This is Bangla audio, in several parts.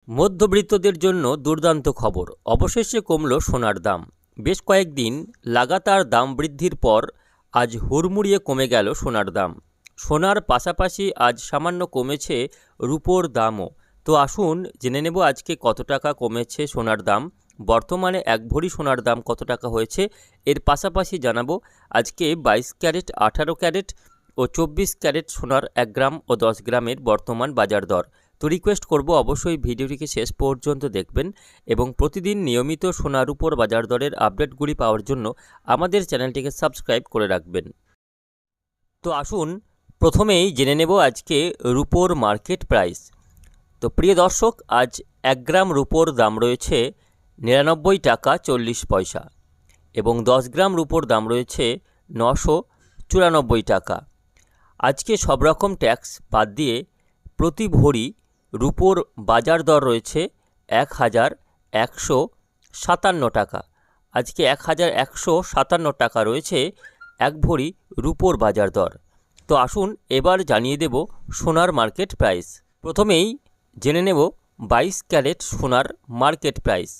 মধ্যবিত্তদের জন্য দুর্দান্ত খবর, অবশেষে কমল সোনার দাম। বেশ কয়েকদিন লাগাতার দাম বৃদ্ধির পর আজ হুড়মুড়িয়ে কমে গেল সোনার দাম। সোনার পাশাপাশি আজ সামান্য কমেছে রূপোর দামও। তো আসুন জেনে নেব আজকে কত টাকা কমেছে সোনার দাম, বর্তমানে এক ভরি সোনার দাম কত টাকা হয়েছে। এর পাশাপাশি জানাবো আজকে 22 ক্যারেট, 18 ক্যারেট ও 24 ক্যারেট সোনার 1 গ্রাম ও 10 গ্রামের বর্তমান বাজার দর। তো রিকোয়েস্ট করব অবশ্যই ভিডিওটিকে শেষ পর্যন্ত দেখবেন এবং প্রতিদিন নিয়মিত সোনার উপর বাজার দরের আপডেটগুলি পাওয়ার জন্য আমাদের চ্যানেলটিকে সাবস্ক্রাইব করে রাখবেন। তো আসুন প্রথমেই জেনে নেব আজকে রুপোর মার্কেট প্রাইস। তো প্রিয় দর্শক, আজ 1 গ্রাম রুপোর দাম রয়েছে 99 টাকা 40 পয়সা এবং 10 গ্রাম রুপোর দাম রয়েছে 994 টাকা। আজকে সব রকম ট্যাক্স বাদ দিয়ে প্রতি ভরি রুপোর বাজার দর রয়েছে 1157 টাকা। আজকে 1157 টাকা রয়েছে এক ভরি রুপোর বাজার দর। তো আসুন এবার জানিয়ে দেব সোনার মার্কেট প্রাইস। প্রথমেই জেনে নেব 22 ক্যারেট সোনার মার্কেট প্রাইস।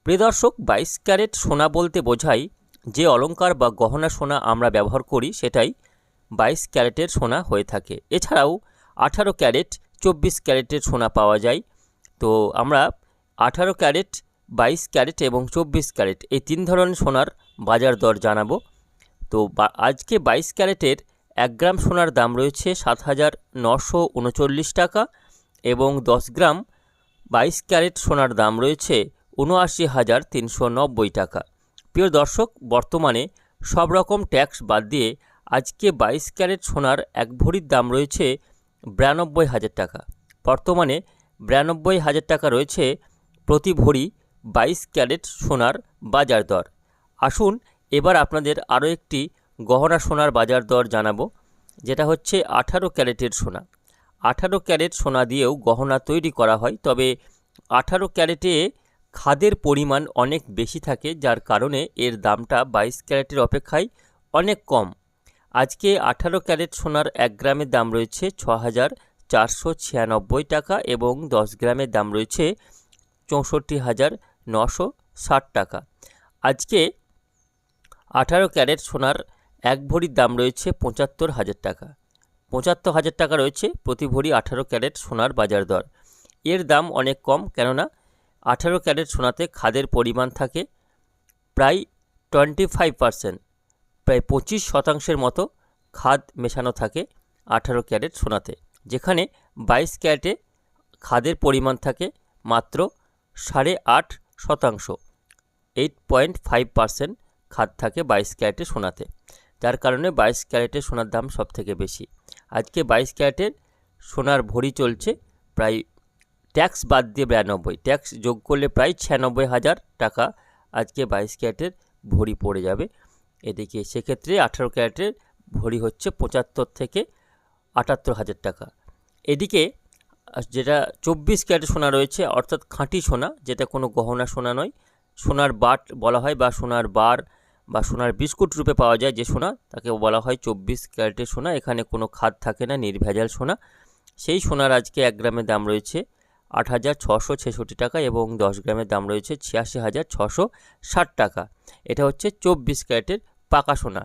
প্রিয় দর্শক, 22 ক্যারেট সোনা বলতে বোঝায় যে অলংকার বা গহনা সোনা আমরা ব্যবহার করি সেটাই 22 ক্যারেটের সোনা হয়ে থাকে। এছাড়াও 18 ক্যারেট, 24 ক্যারেটের সোনা পাওয়া যায়। তো আমরা 18 ক্যারেট, 22 ক্যারেট এবং 24 ক্যারেট এই 3 ধরনের সোনার বাজার দর জানাবো। তো আজকে 22 ক্যারেটের 1 গ্রাম সোনার দাম রয়েছে 7939 টাকা এবং 10 গ্রাম 22 ক্যারেট সোনার দাম রয়েছে 79,390 টাকা। প্রিয় দর্শক, বর্তমানে সব রকম ট্যাক্স বাদ দিয়ে আজকে 22 ক্যারেট সোনার এক ভরির দাম রয়েছে 92,000 টাকা। বর্তমানে 92,000 টাকা রয়েছে প্রতি ভরি 22 ক্যারেট সোনার বাজার দর। আসুন এবার আপনাদের আরও একটি গহনা সোনার বাজার দর জানাবো, যেটা হচ্ছে 18 ক্যারেটের সোনা। 18 ক্যারেট সোনা দিয়েও গহনা তৈরি করা হয়, তবে 18 ক্যারেটে খাদের পরিমাণ অনেক বেশি থাকে, যার কারণে এর দামটা 22 ক্যারেটের অপেক্ষায় অনেক কম। আজকে 18 ক্যারেট সোনার 1 গ্রামের দাম রয়েছে 6,496 টাকা এবং 10 গ্রামের দাম রয়েছে 64,960 টাকা। আজকে 18 ক্যারেট সোনার এক ভরির দাম রয়েছে 75,000 টাকা। 75,000 টাকা রয়েছে প্রতি ভরি 18 ক্যারেট সোনার বাজার দর। এর দাম অনেক কম, কেননা 18 ক্যারেট সোনাতে খাদের পরিমাণ থাকে প্রায় 25%, প্রায় 25% মতো খাদ মেশানো থাকে 18 ক্যারেট সোনাতে, যেখানে 22 ক্যারেটে খাদের পরিমাণ থাকে মাত্র 8.5%, 8.5% খাদ থাকে 22 ক্যারেটের সোনাতে, যার কারণে 22 ক্যারেটের সোনার দাম সবথেকে বেশি। আজকে 22 ক্যারেটের সোনার ভরি চলছে প্রায় ট্যাক্স বাদ দিয়ে 92, ট্যাক্স যোগ করলে প্রায় 96,000 টাকা আজকে 22 ক্যারেটের ভরি পড়ে যাবে। এদিকে সেক্ষেত্রে 18 ক্যারেটের ভরি হচ্ছে 75 থেকে 78,000 টাকা। এদিকে যেটা 24 ক্যারেটের সোনা রয়েছে, অর্থাৎ খাঁটি সোনা, যেটা কোনো গহনা সোনা নয়, সোনার বাট বলা হয় বা সোনার বার বা সোনার বিস্কুট রূপে পাওয়া যায় যে সোনা, তাকে বলা হয় 24 ক্যারেটের সোনা। এখানে কোনো খাদ থাকে না, নির্ভেজাল সোনা। সেই সোনার আজকে 1 গ্রামের দাম রয়েছে 8,666 টাকা এবং 10 গ্রামের দাম রয়েছে 86,660 টাকা। এটা হচ্ছে 24 ক্যারেটের পাকা সোনা।